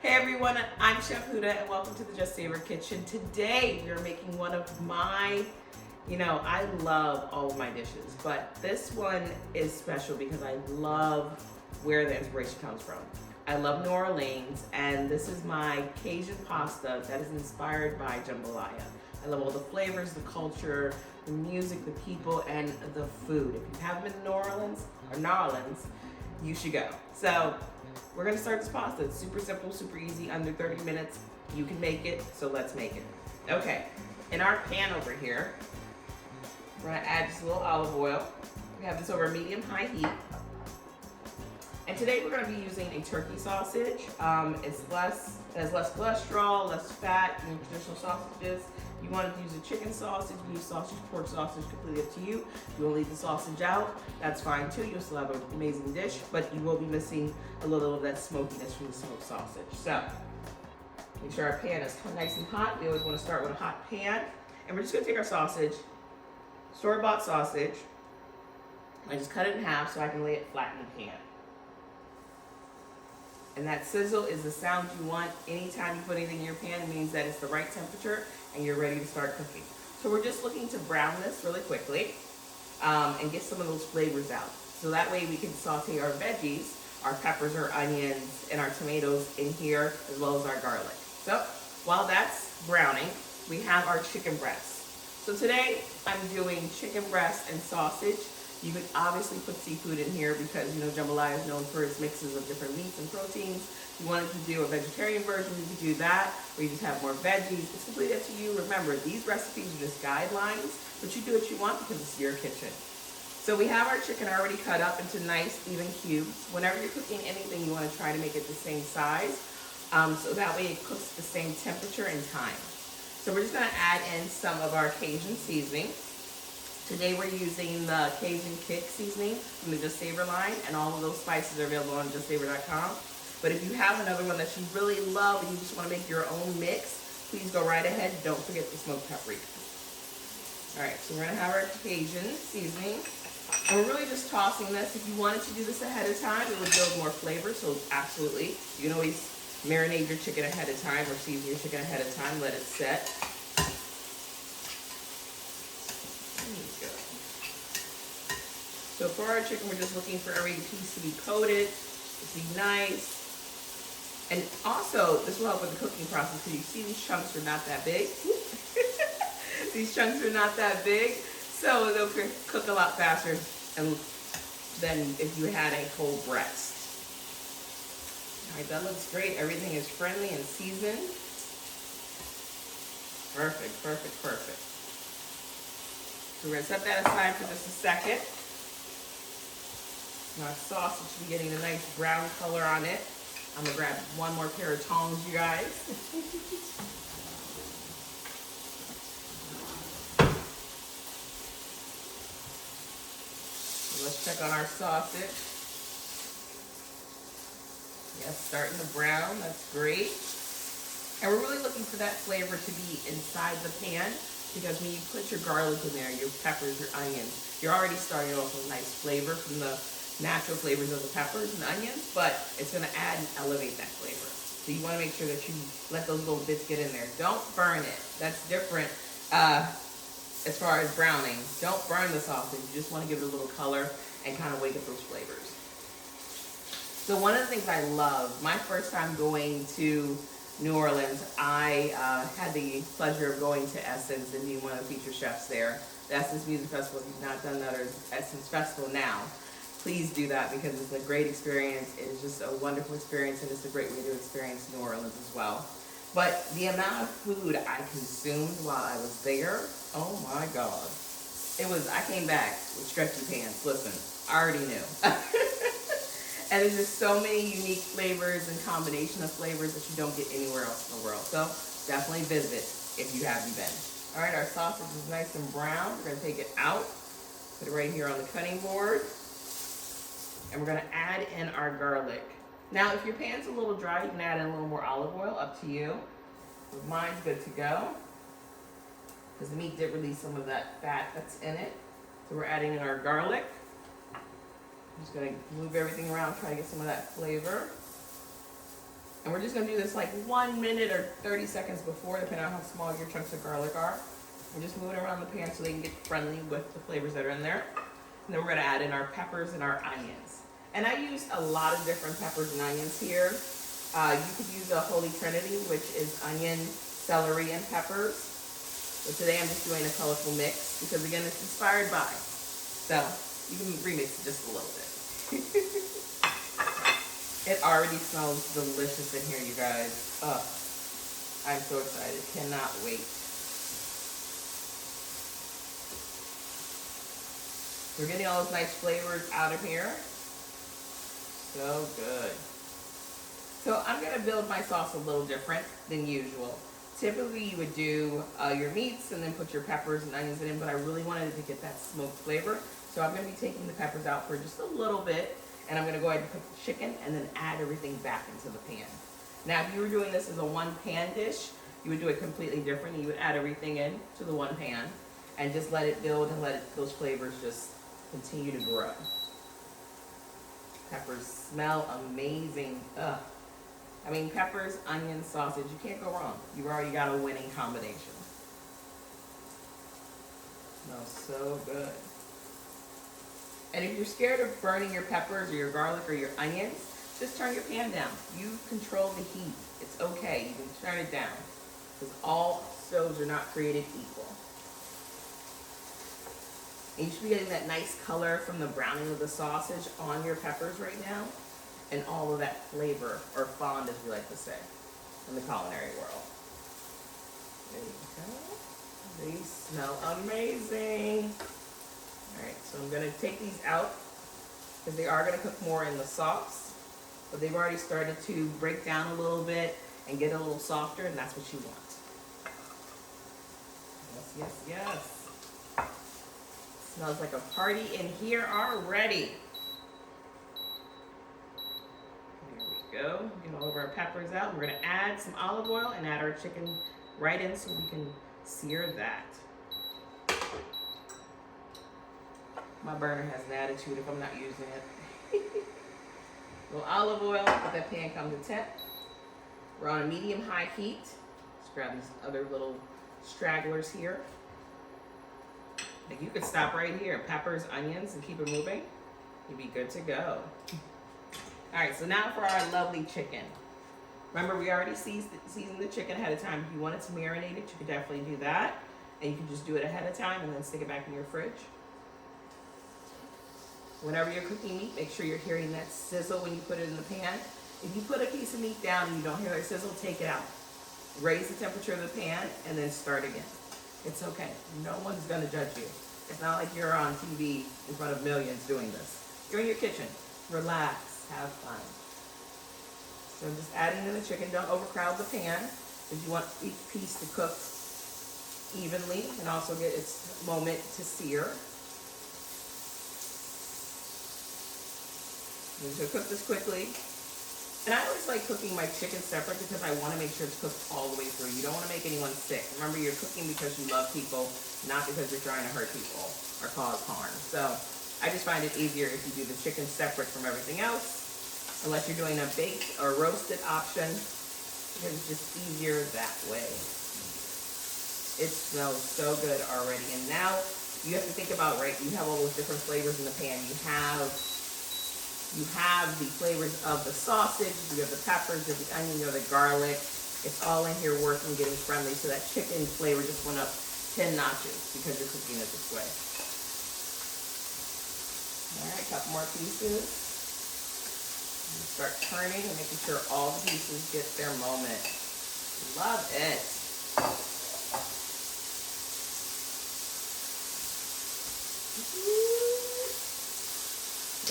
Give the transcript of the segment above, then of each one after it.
Hey everyone, I'm Chef Huda and welcome to the Just Savor Kitchen. Today we are making one of my, I love all of my dishes, but this one is special because I love where the inspiration comes from. I love New Orleans and this is my Cajun pasta that is inspired by jambalaya. I love all the flavors, the culture, the music, the people, and the food. If you haven't been to New Orleans, you should go. So we're gonna start this pasta. It's super simple, super easy, under 30 minutes. You can make it, so let's make it. Okay, in our pan over here, we're gonna add just a little olive oil. We have this over medium-high heat. And today we're gonna be using a turkey sausage. It has less cholesterol, less fat than traditional sausages. If you wanted to use a chicken sausage, beef sausage, pork sausage, completely up to you. If you want to leave the sausage out, that's fine too. You'll still have an amazing dish, but you will be missing a little of that smokiness from the smoked sausage. So, make sure our pan is nice and hot. We always want to start with a hot pan. And we're just going to take our sausage, store-bought sausage, and just cut it in half so I can lay it flat in the pan. And that sizzle is the sound you want. Anytime you put anything in your pan, it means that it's the right temperature and you're ready to start cooking. So we're just looking to brown this really quickly and get some of those flavors out. So that way we can saute our veggies, our peppers, our onions, and our tomatoes in here, as well as our garlic. So while that's browning, we have our chicken breast. So today I'm doing chicken breast and sausage. You could obviously put seafood in here because, jambalaya is known for its mixes of different meats and proteins. If you wanted to do a vegetarian version, you could do that, or you just have more veggies. It's completely up to you. Remember, these recipes are just guidelines, but you do what you want because it's your kitchen. So we have our chicken already cut up into nice, even cubes. Whenever you're cooking anything, you want to try to make it the same size, so that way it cooks the same temperature and time. So we're just going to add in some of our Cajun seasoning. Today we're using the Cajun Kick seasoning from the Just Savor line, and all of those spices are available on justsavor.com. But if you have another one that you really love and you just want to make your own mix, please go right ahead. Don't forget the smoked paprika. Alright, so we're going to have our Cajun seasoning. And we're really just tossing this. If you wanted to do this ahead of time, it would build more flavor, so absolutely. You can always marinate your chicken ahead of time or season your chicken ahead of time, let it set. So for our chicken, we're just looking for every piece to be coated, to be nice. And also, this will help with the cooking process because you see these chunks are not that big. These chunks are not that big, so they'll cook a lot faster than if you had a whole breast. All right, that looks great. Everything is friendly and seasoned. Perfect, perfect, perfect. So we're gonna set that aside for just a second. Now our sausage should be getting a nice brown color on it. I'm gonna grab one more pair of tongs, you guys. So let's check on our sausage. Yes, starting to brown, that's great. And we're really looking for that flavor to be inside the pan because when you put your garlic in there, your peppers, your onions, you're already starting off with nice flavor from the natural flavors of the peppers and onions, but it's going to add and elevate that flavor. So you want to make sure that you let those little bits get in there. Don't burn it. That's different as far as browning. Don't burn the sausage. You just want to give it a little color and kind of wake up those flavors. So one of the things I love, my first time going to New Orleans, I had the pleasure of going to Essence and being one of the featured chefs there. The Essence Music Festival, if you've not done that, or Essence Festival now, please do that because it's a great experience. It is just a wonderful experience and it's a great way to experience New Orleans as well. But the amount of food I consumed while I was there, oh my God. I came back with stretchy pants. Listen, I already knew. And there's just so many unique flavors and combination of flavors that you don't get anywhere else in the world. So definitely visit if you haven't been. All right, our sausage is nice and brown. We're gonna take it out, put it right here on the cutting board. And we're gonna add in our garlic. Now, if your pan's a little dry, you can add in a little more olive oil, up to you. But mine's good to go. Because the meat did release some of that fat that's in it. So we're adding in our garlic. I'm just gonna move everything around, try to get some of that flavor. And we're just gonna do this like 1 minute or 30 seconds before, depending on how small your chunks of garlic are. We're just moving around the pan so they can get friendly with the flavors that are in there. And then we're gonna add in our peppers and our onions. And I used a lot of different peppers and onions here. You could use a holy trinity, which is onion, celery, and peppers. But today I'm just doing a colorful mix because again, it's inspired by. So you can remix it just a little bit. It already smells delicious in here, you guys. Oh, I'm so excited. Cannot wait. We're getting all those nice flavors out of here. So good. So I'm going to build my sauce a little different than usual. Typically you would do your meats and then put your peppers and onions in it, but I really wanted it to get that smoked flavor. So I'm going to be taking the peppers out for just a little bit, and I'm going to go ahead and cook the chicken and then add everything back into the pan. Now if you were doing this as a one pan dish, you would do it completely different. You would add everything in to the one pan and just let it build and let those flavors just continue to grow. Peppers smell amazing. Ugh. I mean, peppers, onions, sausage, you can't go wrong. You've already got a winning combination. Smells so good. And if you're scared of burning your peppers or your garlic or your onions, just turn your pan down. You control the heat. It's okay. You can turn it down because all stoves are not created equal. And you should be getting that nice color from the browning of the sausage on your peppers right now. And all of that flavor, or fond as we like to say, in the culinary world. There you go. These smell amazing. All right, so I'm gonna take these out because they are gonna cook more in the sauce, but they've already started to break down a little bit and get a little softer, and that's what you want. Yes, yes, yes. Smells like a party in here already. Go. Get all of our peppers out. We're going to add some olive oil and add our chicken right in so we can sear that. My burner has an attitude if I'm not using it. A little olive oil, let that pan come to temp. We're on a medium-high heat. Let's grab these other little stragglers here. Like you could stop right here, peppers, onions, and keep it moving. You'd be good to go. All right, so now for our lovely chicken. Remember, we already seasoned the chicken ahead of time. If you wanted to marinate it, you could definitely do that. And you can just do it ahead of time and then stick it back in your fridge. Whenever you're cooking meat, make sure you're hearing that sizzle when you put it in the pan. If you put a piece of meat down and you don't hear that sizzle, take it out. Raise the temperature of the pan and then start again. It's okay. No one's gonna judge you. It's not like you're on TV in front of millions doing this. You're in your kitchen. Relax. Have fun. So I'm just adding in the chicken. Don't overcrowd the pan because you want each piece to cook evenly and also get its moment to sear. I'm just gonna cook this quickly. And I always like cooking my chicken separate because I want to make sure it's cooked all the way through. You don't want to make anyone sick. Remember, you're cooking because you love people, not because you're trying to hurt people or cause harm. So I just find it easier if you do the chicken separate from everything else, unless you're doing a baked or roasted option, because it's just easier that way. It smells so good already. And now you have to think about, right, you have all those different flavors in the pan. You have the flavors of the sausage, you have the peppers, you have the onion, you have the garlic. It's all in here working, getting friendly, so that chicken flavor just went up 10 notches because you're cooking it this way. All right, a couple more pieces. Start turning and making sure all the pieces get their moment. Love it.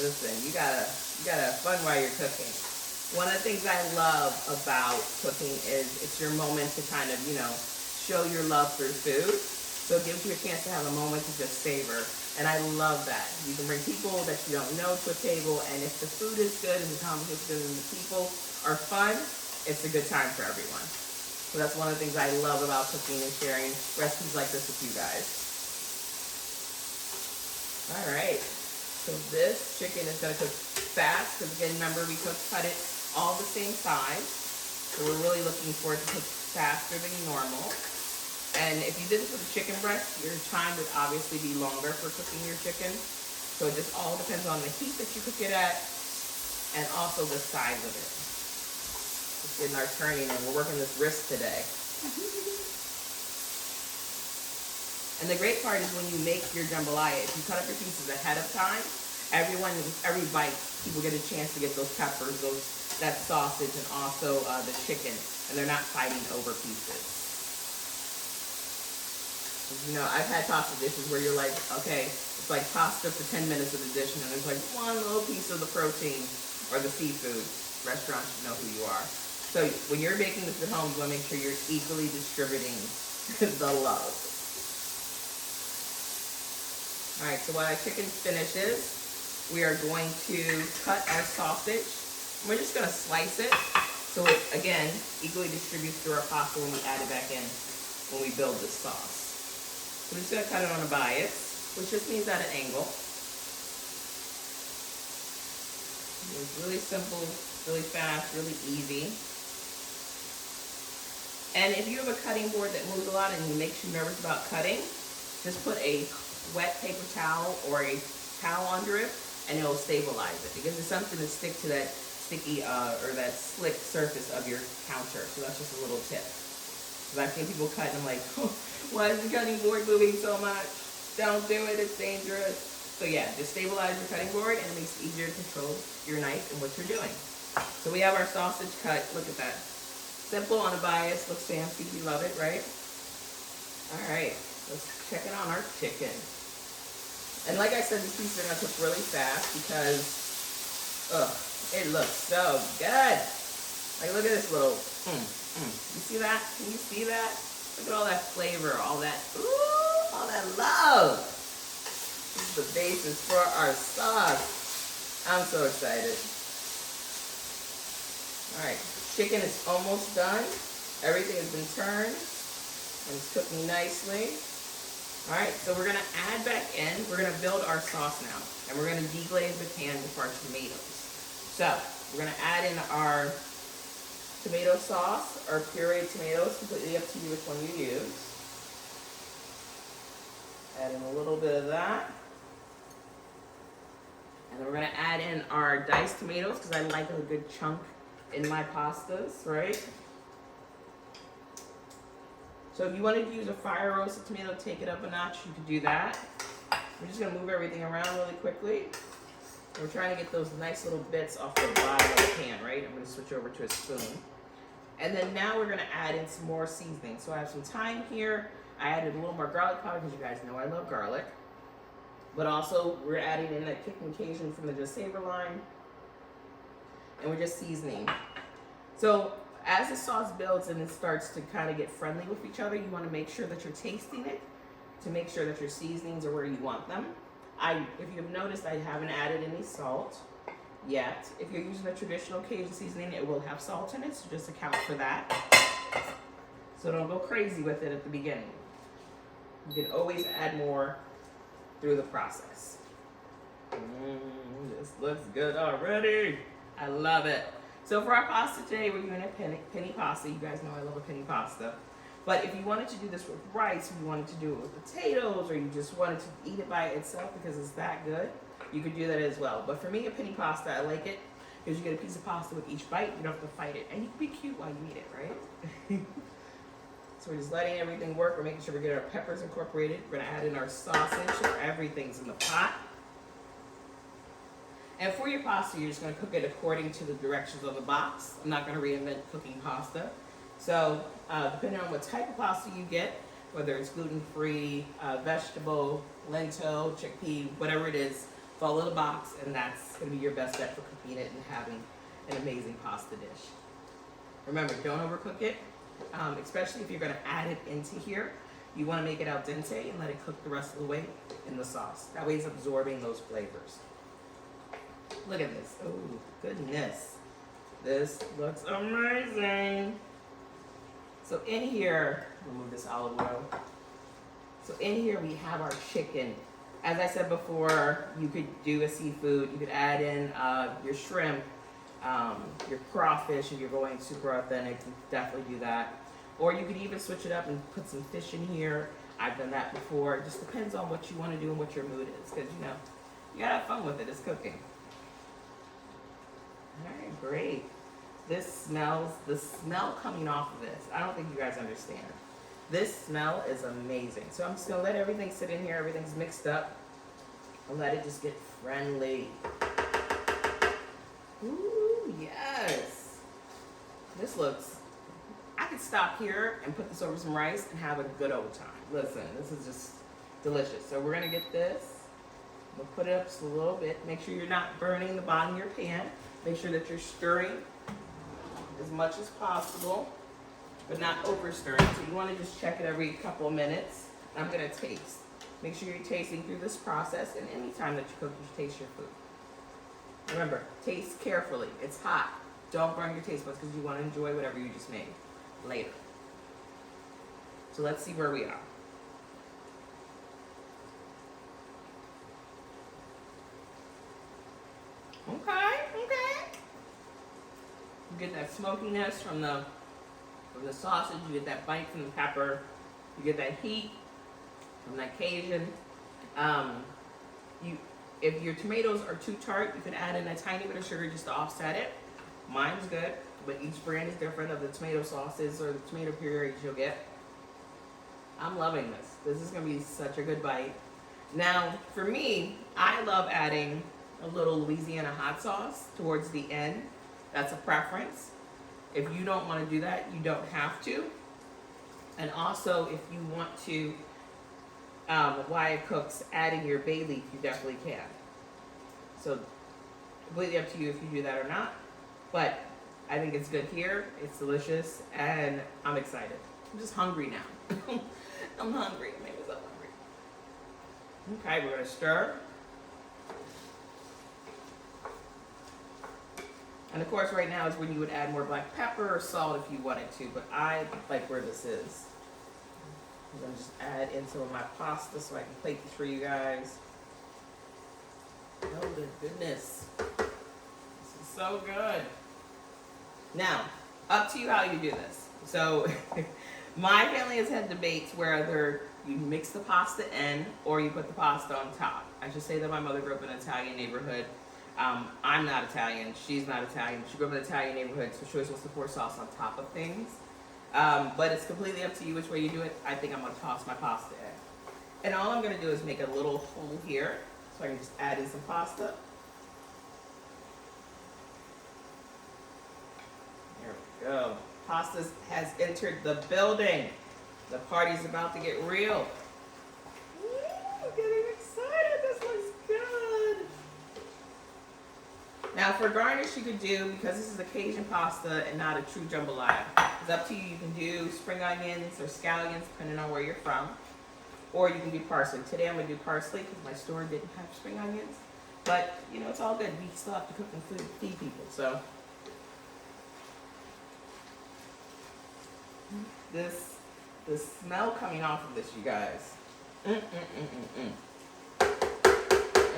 Listen, you gotta have fun while you're cooking. One of the things I love about cooking is it's your moment to kind of, show your love through food. So it gives you a chance to have a moment to just savor. And I love that. You can bring people that you don't know to a table, and if the food is good and the conversation is good and the people are fun, it's a good time for everyone. So that's one of the things I love about cooking and sharing recipes like this with you guys. All right. So this chicken is going to cook fast because, again, remember we cut it all the same size. So we're really looking for it to cook faster than normal. And if you did this with a chicken breast, your time would obviously be longer for cooking your chicken. So it just all depends on the heat that you cook it at and also the size of it. Just getting our turning and we're working this wrist today. And the great part is when you make your jambalaya, if you cut up your pieces ahead of time, every bite, people get a chance to get those peppers, that sausage, and also the chicken, and they're not fighting over pieces. You know, I've had pasta dishes where you're like, okay, it's like pasta for 10 minutes of the dish, and then there's like one little piece of the protein or the seafood. Restaurants should know who you are. So when you're making this at home, you want to make sure you're equally distributing the love. All right, so while our chicken finishes, we are going to cut our sausage. We're just going to slice it so it, again, equally distributes through our pasta when we add it back in when we build this sauce. So we're just going to cut it on a bias, which just means at an angle. It's really simple, really fast, really easy. And if you have a cutting board that moves a lot and it makes you nervous about cutting, just put a wet paper towel or a towel under it and it'll stabilize it, because it's something to stick to that sticky or that slick surface of your counter. So that's just a little tip. Because I've seen people cut and I'm like, oh, why is the cutting board moving so much? Don't do it, it's dangerous. So yeah, just stabilize your cutting board and it makes it easier to control your knife and what you're doing. So we have our sausage cut, look at that. Simple on a bias, looks fancy, we love it, right? All right. Let's check it on our chicken. And like I said, these pieces are going to cook really fast because, it looks so good. Like, look at this little, You see that? Can you see that? Look at all that flavor, all that, all that love. This is the basis for our sauce. I'm so excited. All right, chicken is almost done. Everything has been turned and it's cooking nicely. All right, so we're gonna add back in, we're gonna build our sauce now, and we're gonna deglaze the pan with our tomatoes. So, we're gonna add in our tomato sauce, or pureed tomatoes, completely up to you which one you use. Add in a little bit of that. And then we're gonna add in our diced tomatoes, because I like a good chunk in my pastas, right? So if you wanted to use a fire roasted tomato, take it up a notch, you could do that. We're just gonna move everything around really quickly. We're trying to get those nice little bits off the bottom of the pan, right? I'm gonna switch over to a spoon. And then now we're gonna add in some more seasoning. So I have some thyme here. I added a little more garlic powder because you guys know I love garlic. But also we're adding in that Chicken Cajun from the Savor line. And we're just seasoning. So as the sauce builds and it starts to kind of get friendly with each other, you want to make sure that you're tasting it to make sure that your seasonings are where you want them. If you've noticed, I haven't added any salt yet. If you're using a traditional Cajun seasoning, it will have salt in it, so just account for that. So don't go crazy with it at the beginning. You can always add more through the process. This looks good already. I love it. So for our pasta today, we're doing a penny pasta. You guys know I love a penny pasta. But if you wanted to do this with rice, if you wanted to do it with potatoes, or you just wanted to eat it by itself because it's that good, you could do that as well. But for me, a penny pasta, I like it because you get a piece of pasta with each bite. You don't have to fight it. And you can be cute while you eat it, right? So we're just letting everything work. We're making sure we get our peppers incorporated. We're going to add in our sausage so everything's in the pot. And for your pasta, you're just going to cook it according to the directions on the box. I'm not going to reinvent cooking pasta. So depending on what type of pasta you get, whether it's gluten-free, vegetable, lentil, chickpea, whatever it is, follow the box, and that's going to be your best bet for cooking it and having an amazing pasta dish. Remember, don't overcook it, especially if you're going to add it into here. You want to make it al dente and let it cook the rest of the way in the sauce. That way it's absorbing those flavors. Look at this. Oh, goodness. This looks amazing. So in here, remove this olive oil. So in here we have our chicken. As I said before, you could do a seafood. You could add in your shrimp, your crawfish, if you're going super authentic, you definitely do that. Or you could even switch it up and put some fish in here. I've done that before. It just depends on what you want to do and what your mood is, because you know, you gotta have fun with it. It's cooking. All right, great. The smell coming off of this, I don't think you guys understand. This smell is amazing. So I'm just gonna let everything sit in here. Everything's mixed up. And let it just get friendly. Ooh, yes. This looks, I could stop here and put this over some rice and have a good old time. Listen, this is just delicious. So we're gonna get this. We'll put it up just a little bit. Make sure you're not burning the bottom of your pan. Make sure that you're stirring as much as possible, but not over stirring. So you wanna just check it every couple of minutes. I'm gonna taste. Make sure you're tasting through this process, and anytime that you cook, you should taste your food. Remember, taste carefully. It's hot. Don't burn your taste buds because you want to enjoy whatever you just made later. So let's see where we are. Okay. You get that smokiness from the sausage. You get that bite from the pepper. You get that heat from that Cajun. If your tomatoes are too tart, you can add in a tiny bit of sugar just to offset it. Mine's good, but each brand is different of the tomato sauces or the tomato purees you'll get. I'm loving this. This is gonna be such a good bite. Now, for me, I love adding a little Louisiana hot sauce towards the end. That's a preference. If you don't want to do that, you don't have to. And also, if you want to, while it cooks, adding your bay leaf, you definitely can. So, completely up to you if you do that or not. But I think it's good here. It's delicious, and I'm excited. I'm just hungry now. I'm hungry. It made me so hungry. Okay, we're gonna stir. And of course, right now is when you would add more black pepper or salt if you wanted to, but I like where this is. I'm gonna just add in some of my pasta so I can plate this for you guys. Oh, the goodness. This is so good. Now, up to you how you do this. So, my family has had debates whether you mix the pasta in or you put the pasta on top. I should say that my mother grew up in an Italian neighborhood. I'm not Italian. She's not Italian. She grew up in an Italian neighborhood, so she always wants to pour sauce on top of things. But it's completely up to you which way you do it. I think I'm going to toss my pasta in. And all I'm going to do is make a little hole here, so I can just add in some pasta. There we go. Pasta has entered the building. The party's about to get real. I'm getting excited. This looks good. Now for garnish you could do, because this is a Cajun pasta and not a true jambalaya, it's up to you. You can do spring onions or scallions depending on where you're from. Or you can do parsley. Today I'm going to do parsley because my store didn't have spring onions. But, you know, it's all good. We still have to cook and feed people. So, the smell coming off of this, you guys. Oh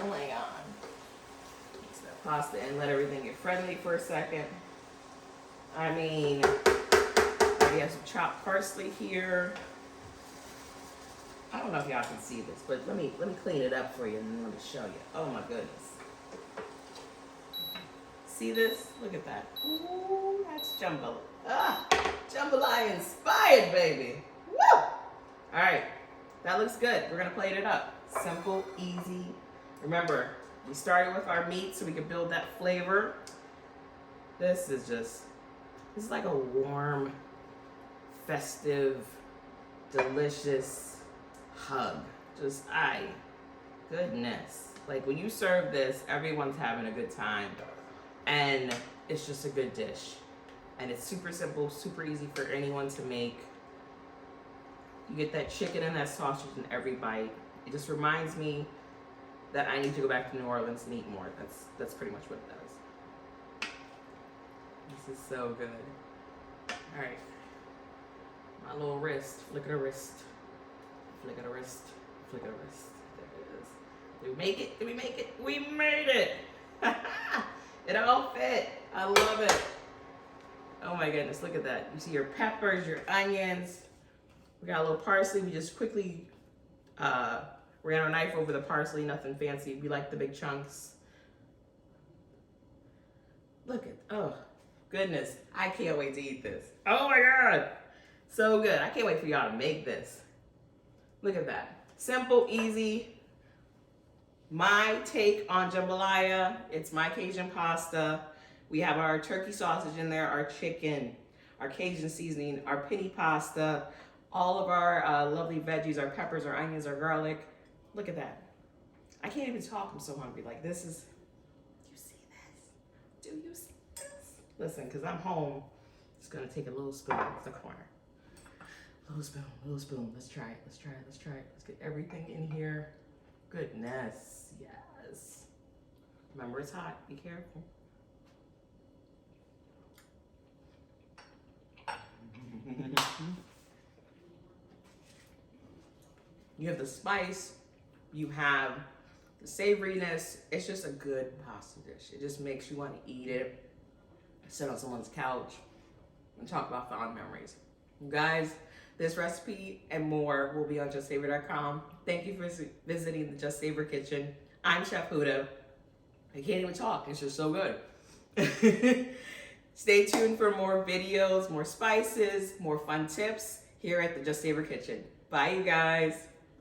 my God. Mix that pasta and let everything get friendly for a second. I mean, we have some chopped parsley here. I don't know if y'all can see this, but let me clean it up for you and then let me show you. Oh my goodness. See this? Look at that. Ooh, that's jambalaya. Jambalaya-inspired, baby. Woo! All right, that looks good. We're gonna plate it up. Simple, easy. Remember, we started with our meat so we could build that flavor. This is like a warm, festive, delicious hug. Just, goodness. Like when you serve this, everyone's having a good time. And it's just a good dish. And it's super simple, super easy for anyone to make. You get that chicken and that sausage in every bite. It just reminds me that I need to go back to New Orleans and eat more. That's pretty much what it does. This is so good. All right. My little wrist, flick of the wrist. Flick of the wrist, flick of the wrist. There it is. Did we make it? Did we make it? We made it! It all fit. I love it. Oh my goodness, look at that. You see your peppers, your onions. We got a little parsley. We just quickly ran our knife over the parsley, nothing fancy. We like the big chunks. Look at, oh goodness, I can't wait to eat this. Oh my God, so good. I can't wait for y'all to make this. Look at that, simple, easy. My take on jambalaya, it's my Cajun pasta. We have our turkey sausage in there, our chicken, our Cajun seasoning, our penny pasta, all of our lovely veggies, our peppers, our onions, our garlic. Look at that. I can't even talk, I'm so hungry. Like this is, do you see this? Do you see this? Listen, because I'm home, just gonna take a little spoon to the corner. Little spoon, let's try it, let's try it, let's try it. Let's get everything in here. Goodness, yes. Remember it's hot, be careful. You have the spice, you have the savoriness. It's just a good pasta dish. It just makes you want to eat it, sit on someone's couch, and talk about fond memories. You guys, this recipe and more will be on justsavor.com. Thank you for visiting the Just Savor Kitchen. I'm Chef Huda. I can't even talk, it's just so good. Stay tuned for more videos, more spices, more fun tips here at the Just Savor Kitchen. Bye, you guys.